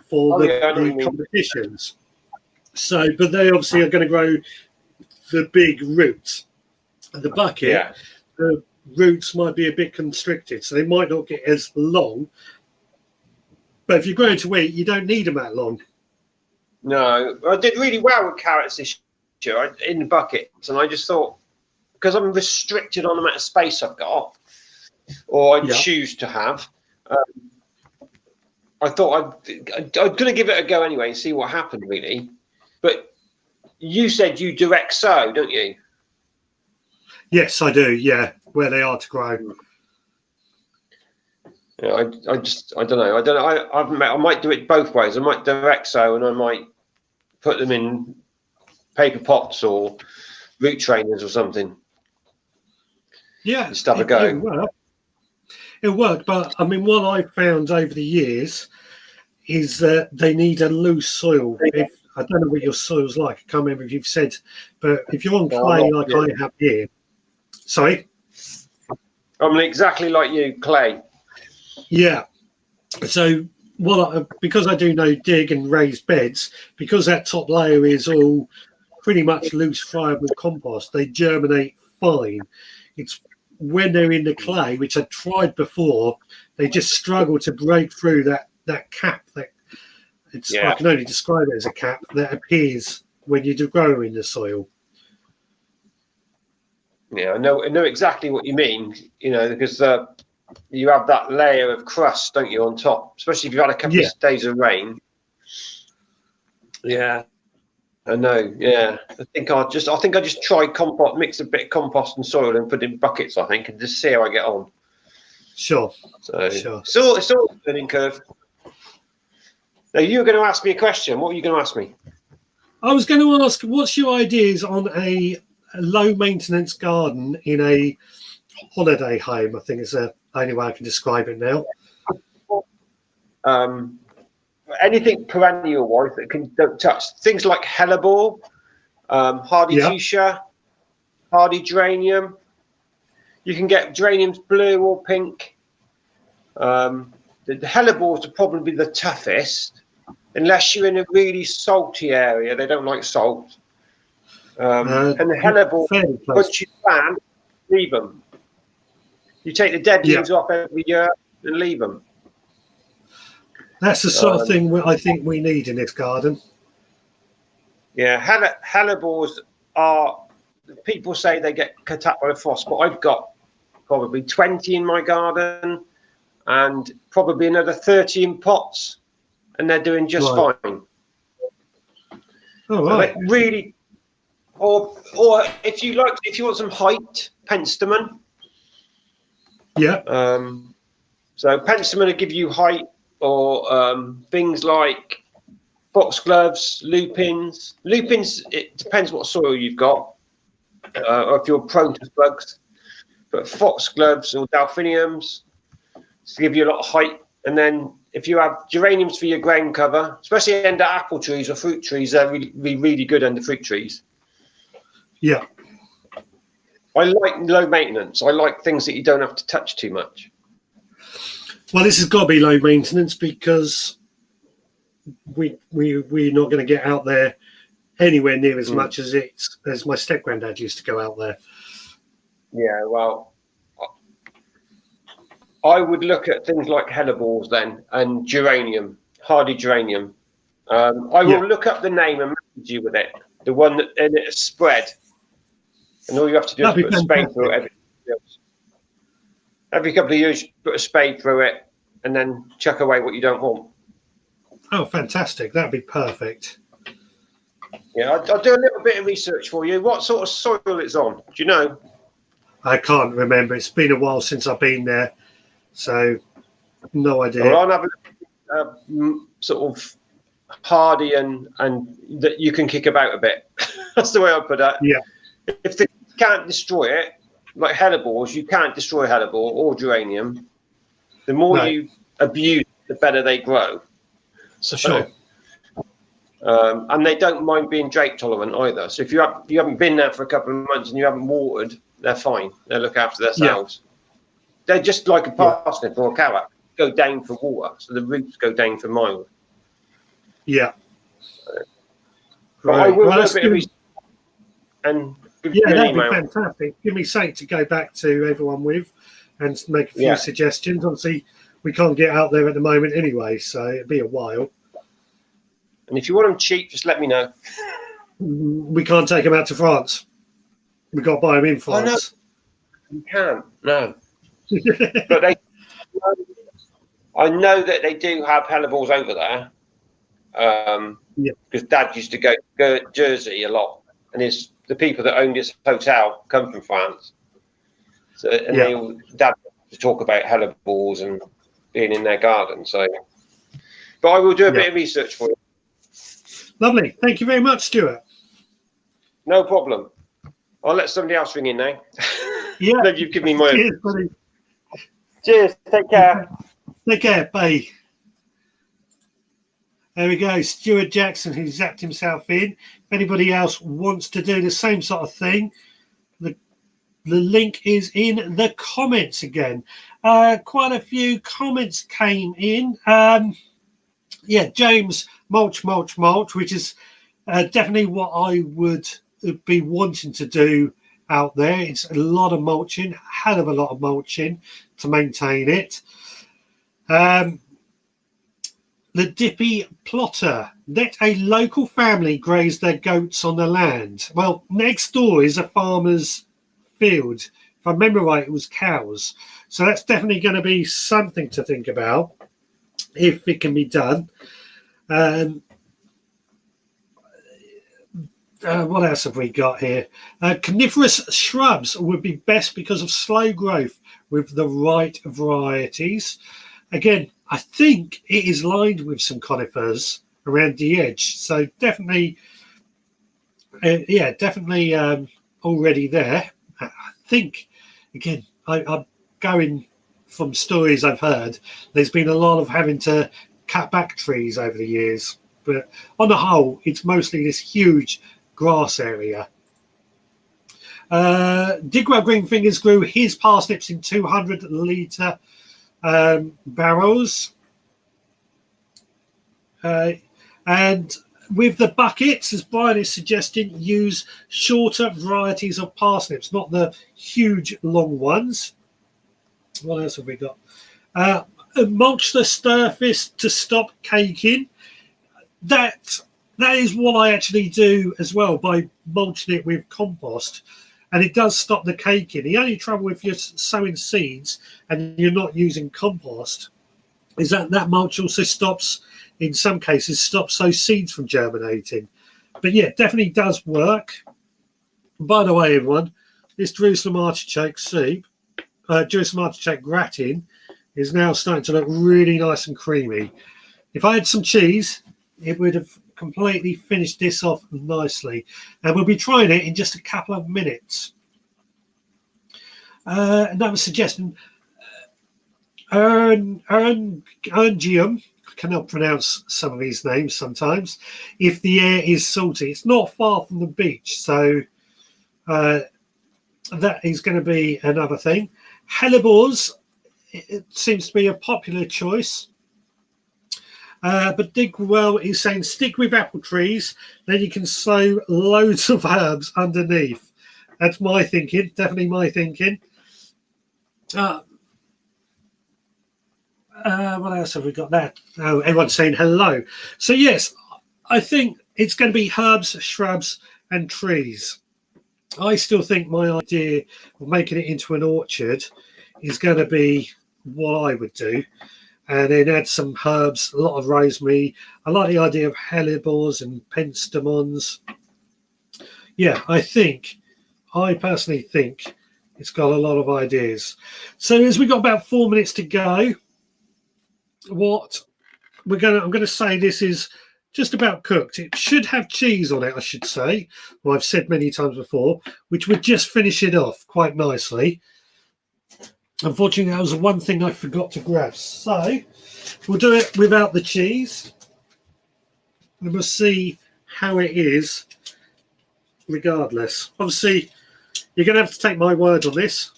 A: for the competitions. So, but they obviously are going to grow the big roots. The bucket, the roots might be a bit constricted, so they might not get as long. But if you're going to eat, you don't need them that long.
C: No, I did really well with carrots this year in the buckets, and I just thought, because I'm restricted on the amount of space I've got, or I choose to have, I thought I'm going to give it a go anyway and see what happened, really. But you said you direct sow, don't you?
A: Yes, I do. Yeah, where they are to grow.
C: Yeah, I don't know. I might do it both ways. I might direct sow, and I might put them in paper pots or root trainers or something.
A: Yeah,
C: just have a go.
A: It'll work, but I mean, what I've found over the years is that they need a loose soil. I don't know what your soil's like. I can't remember if you've said, but if you're on clay like I have here, sorry,
C: I'm exactly like you, clay.
A: Yeah. So because I do know dig and raised beds, because that top layer is all pretty much loose friable compost, they germinate fine. It's when they're in the clay, which I tried before, they just struggle to break through that cap. I can only describe it as a cap that appears when you do grow in the soil.
C: Yeah, I know exactly what you mean. You know, because you have that layer of crust, don't you, on top? Especially if you've had a couple of days of rain. Yeah, I know. Yeah, I think I just try compost, mix a bit of compost and soil, and put it in buckets. I think, and just see how I get on.
A: Sure.
C: So it's all a learning curve. Now you were going to ask me a question. What were you going to ask me?
A: I was going to ask, what's your ideas on a low maintenance garden in a holiday home? I think is the only way I can describe it now.
C: Anything perennial wise that don't touch things like hellebore, hardy fuchsia, hardy geranium. You can get geraniums blue or pink. The hellebores are probably the toughest, unless you're in a really salty area. They don't like salt. And the hellebore, once you plant, leave them. You take the dead leaves off every year and leave them.
A: That's the sort of thing I think we need in this garden.
C: Yeah, hellebores are, people say they get cut up by the frost, but I've got probably 20 in my garden and probably another 30 in pots, and they're doing just fine.
A: Oh, right.
C: So really, or if you want some height, penstemon.
A: Yeah.
C: So penstemon will give you height, or things like foxgloves, lupins. Lupins, it depends what soil you've got, or if you're prone to bugs. But foxgloves or delphiniums to give you a lot of height. And then if you have geraniums for your ground cover, especially under apple trees or fruit trees, they're really good under fruit trees.
A: Yeah.
C: I like low maintenance. I like things that you don't have to touch too much.
A: Well, this has got to be low maintenance because we're not going to get out there anywhere near as much as my step granddad used to go out there.
C: Yeah, well, I would look at things like hellebores then and geranium, hardy geranium. I will look up the name and message you with it. The one that and it's spread, and all you have to do is put a spade through it every couple of years. Put a spade through it, and then chuck away what you don't want.
A: Oh, fantastic! That'd be perfect.
C: Yeah, I'll do a little bit of research for you. What sort of soil it's on? Do you know?
A: I can't remember. It's been a while since I've been there, so no idea.
C: Well, I'll have a sort of hardy and that you can kick about a bit. That's the way I put it.
A: Yeah.
C: If they can't destroy it, like hellebores, you can't destroy hellebore or geranium. The more
A: No.
C: you abuse, the better they grow. So,
A: Sure.
C: And they don't mind being drake tolerant either. So if you haven't been there for a couple of months and you haven't watered, they're fine. They look after themselves. Yeah. They're just like a parsnip or a carrot. Go down for water, so the roots go down for mild.
A: Yeah.
C: But I will do a bit of research and give you an
A: that'd
C: email.
A: be fantastic. Give me something to go back to everyone with and make a few suggestions. Obviously, we can't get out there at the moment anyway, so it'd be a while.
C: And if you want them cheap, just let me know.
A: We can't take them out to France. We've got to buy them in France.
C: Oh, no. You can't, no. But I know that they do have helleballs over there. Because Dad used to go to Jersey a lot, and the people that owned this hotel come from France. So they all, Dad to talk about helleballs and being in their garden. So, but I will do a bit of research for you.
A: Lovely. Thank you very much, Stuart.
C: No problem. I'll let somebody else ring in now.
A: Yeah.
C: Then you give me my.
A: Cheers, buddy.
C: Cheers. Take care.
A: Take care. Bye. There we go. Stuart Jackson, who zapped himself in. If anybody else wants to do the same sort of thing, the link is in the comments again. Quite a few comments came in. James, mulch, which is definitely what I would be wanting to do out there. It's a lot of mulching, a hell of a lot of mulching to maintain it. The Dippy Plotter. Let a local family graze their goats on the land. Well, next door is a farmer's field. If I remember right, it was cows. So that's definitely going to be something to think about if it can be done. What else have we got here? Coniferous shrubs would be best because of slow growth with the right varieties. Again, I think it is lined with some conifers around the edge. So definitely, already there. I think, again, I'm going from stories I've heard, there's been a lot of having to cut back trees over the years. But on the whole, it's mostly this huge grass area. Digwell Greenfingers grew his parsnips in 200-litre barrels. And with the buckets, as Brian is suggesting, use shorter varieties of parsnips, not the huge long ones. What else have we got? Mulch the surface to stop caking. That is what I actually do as well by mulching it with compost, and it does stop the caking. The only trouble if you're sowing seeds and you're not using compost is that mulch also stops, in some cases, stops those seeds from germinating. But yeah, definitely does work. By the way, everyone, this Jerusalem artichoke soup, Jerusalem artichoke gratin, is now starting to look really nice and creamy. If I had some cheese, it would have completely finished this off nicely. And we'll be trying it in just a couple of minutes. Another suggestion, Ergium, I cannot pronounce some of these names sometimes, if the air is salty. It's not far from the beach, so that is going to be another thing. Hellebores, it seems to be a popular choice. But Digwell is saying stick with apple trees, then you can sow loads of herbs underneath. That's my thinking, definitely my thinking. What else have we got there? Oh, everyone's saying hello. So yes, I think it's going to be herbs, shrubs and trees. I still think my idea of making it into an orchard is going to be what I would do. And then add some herbs, a lot of rosemary. I like the idea of hellebores and penstemons. Yeah, I personally think it's got a lot of ideas. So as we've got about 4 minutes to go, I'm going to say this is just about cooked. It should have cheese on it, I should say. Well, I've said many times before, which would just finish it off quite nicely. Unfortunately, that was the one thing I forgot to grab. So we'll do it without the cheese. And we'll see how it is regardless. Obviously, you're going to have to take my word on this.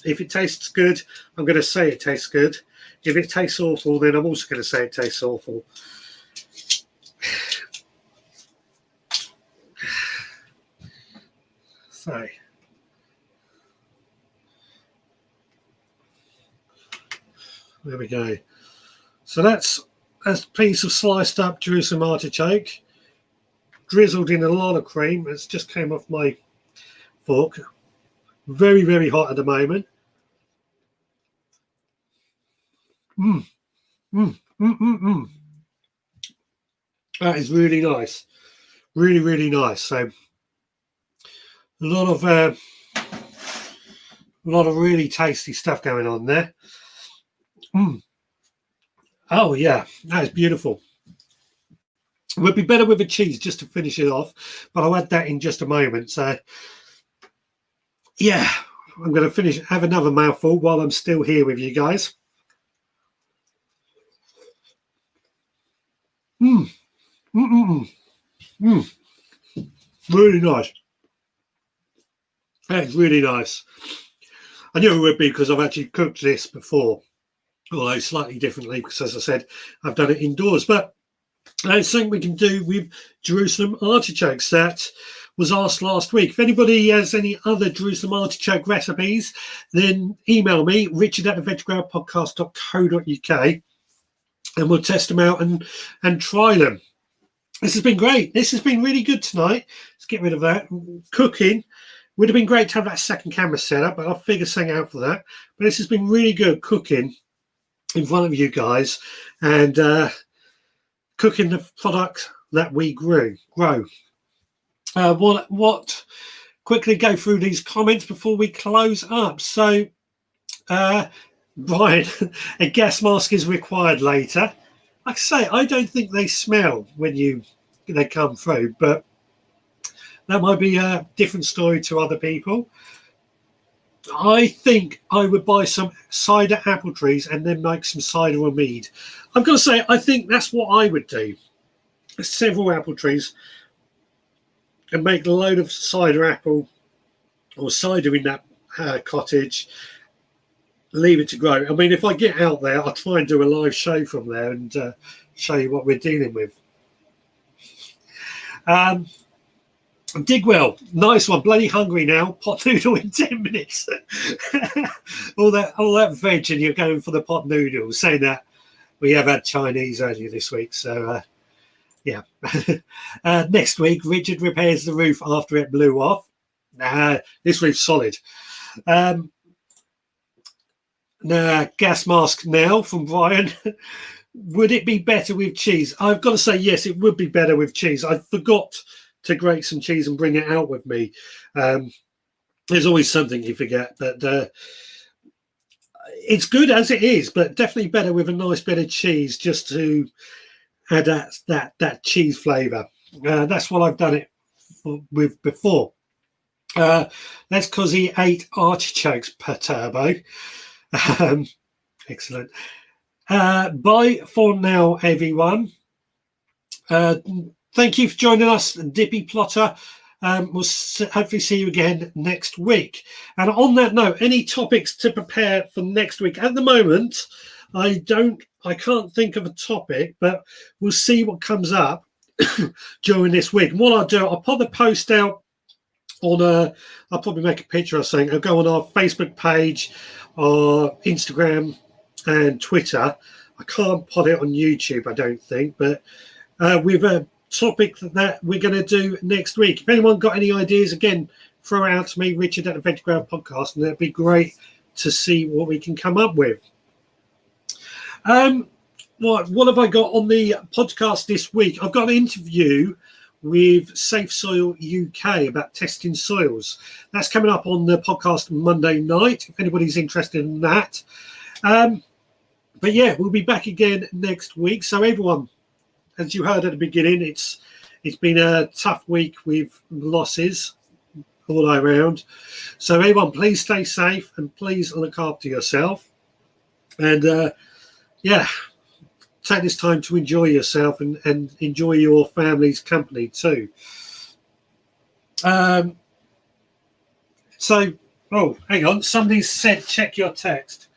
A: If it tastes good, I'm going to say it tastes good. If it tastes awful, then I'm also going to say it tastes awful. So, there we go. So that's a piece of sliced up Jerusalem artichoke, drizzled in a lot of cream. It's just came off my fork. Very, very hot at the moment. That is really nice. Really, really nice. So a lot of really tasty stuff going on there. Oh yeah, that is beautiful. It would be better with a cheese just to finish it off, but I'll add that in just a moment. So yeah, I'm going to have another mouthful while I'm still here with you guys. Really nice. That's really nice. I knew it would be because I've actually cooked this before, although slightly differently because, as I said, I've done it indoors. But it's something we can do with Jerusalem artichokes. That was asked last week. If anybody has any other Jerusalem artichoke recipes, then email me, richard@theveggroundpodcast.co.uk, and we'll test them out and try them. This has been great. This has been really good tonight. Let's get rid of that. Cooking. Would have been great to have that second camera set up, but I'll figure something out for that. But this has been really good cooking in front of you guys and cooking the product that we grow. Quickly go through these comments before we close up. So, Brian, a gas mask is required later. Like I say, I don't think they smell when they come through, but that might be a different story to other people. I think I would buy some cider apple trees and then make some cider or mead. I've got to say, I think that's what I would do. Several apple trees and make a load of cider apple or cider in that cottage. Leave it to grow. I mean, if I get out there, I'll try and do a live show from there and show you what we're dealing with. Digwell, nice one. Bloody hungry now. Pot noodle in 10 minutes. all that veg, and you're going for the pot noodles. Saying that we have had Chinese earlier this week, so yeah. Next week, Richard repairs the roof after it blew off. This roof's solid. Gas mask now from Brian. Would it be better with cheese? I've got to say yes, it would be better with cheese. I forgot to grate some cheese and bring it out with me. There's always something you forget, but it's good as it is, but definitely better with a nice bit of cheese just to add that cheese flavour. That's what I've done it with before. That's because he ate artichokes per turbo. Excellent. Bye for now, everyone. Thank you for joining us, Dippy Plotter. We'll hopefully see you again next week. And on that note, any topics to prepare for next week? At the moment, I can't think of a topic, but we'll see what comes up during this week. And what I'll do, I'll put the post out on I'll probably make a picture or something. I'll go on our Facebook page or Instagram and Twitter. I can't put it on YouTube, I don't think, but with a topic that we're going to do next week. If anyone got any ideas, again, throw it out to me, Richard at the Veg Ground Podcast, and it'd be great to see what we can come up with. What have I got on the podcast this week? I've got an interview with Safe Soil UK about testing soils. That's coming up on the podcast Monday night, if anybody's interested in that. But yeah, we'll be back again next week. So everyone, as you heard at the beginning, it's been a tough week with losses. all the way around. So everyone, please stay safe and please look after yourself. And yeah, take this time to enjoy yourself and enjoy your family's company too. So, oh, hang on. Somebody said check your text.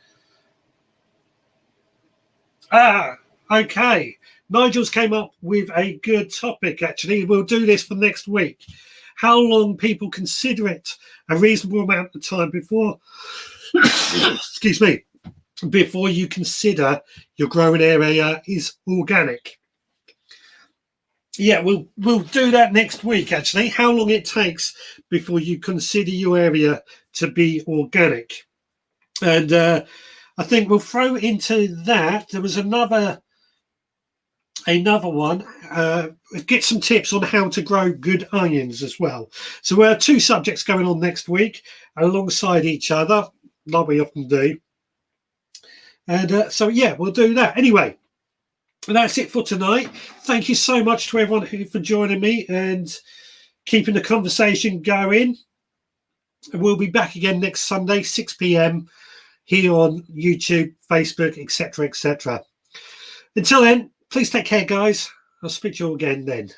A: Okay. Nigel's came up with a good topic, actually. We'll do this for next week. How long people consider it a reasonable amount of time before, excuse me, before you consider your growing area is organic. Yeah, we'll do that next week, actually. How long it takes before you consider your area to be organic. And I think we'll throw into that. There was another one. Get some tips on how to grow good onions as well. So we have two subjects going on next week alongside each other, like we often do. And so, yeah, we'll do that. Anyway, that's it for tonight. Thank you so much to everyone for joining me and keeping the conversation going. We'll be back again next Sunday, 6 p.m. here on YouTube, Facebook, etc., etc. Until then, please take care, guys. I'll speak to you all again then.